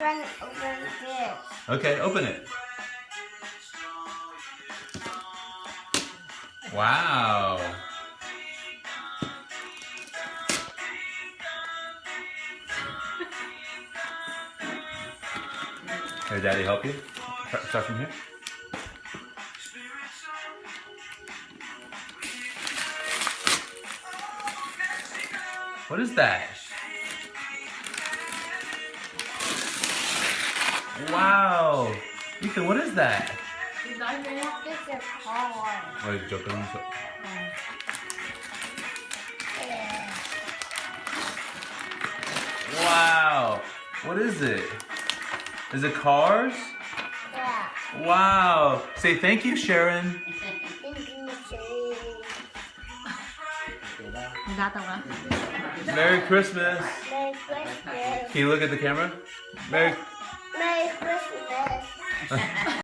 trying to open this. Okay, open it. Wow. Here, Daddy, help you? Start from here. What is that? Wow. Ethan, what is that? It's a car. Wait, joke on it. Wow. What is it? Is it cars? Yeah. Wow. Say thank you, Sharon. Thank you, Sharon. Merry Christmas. Merry Christmas. Can you look at the camera? Merry Merry Christmas.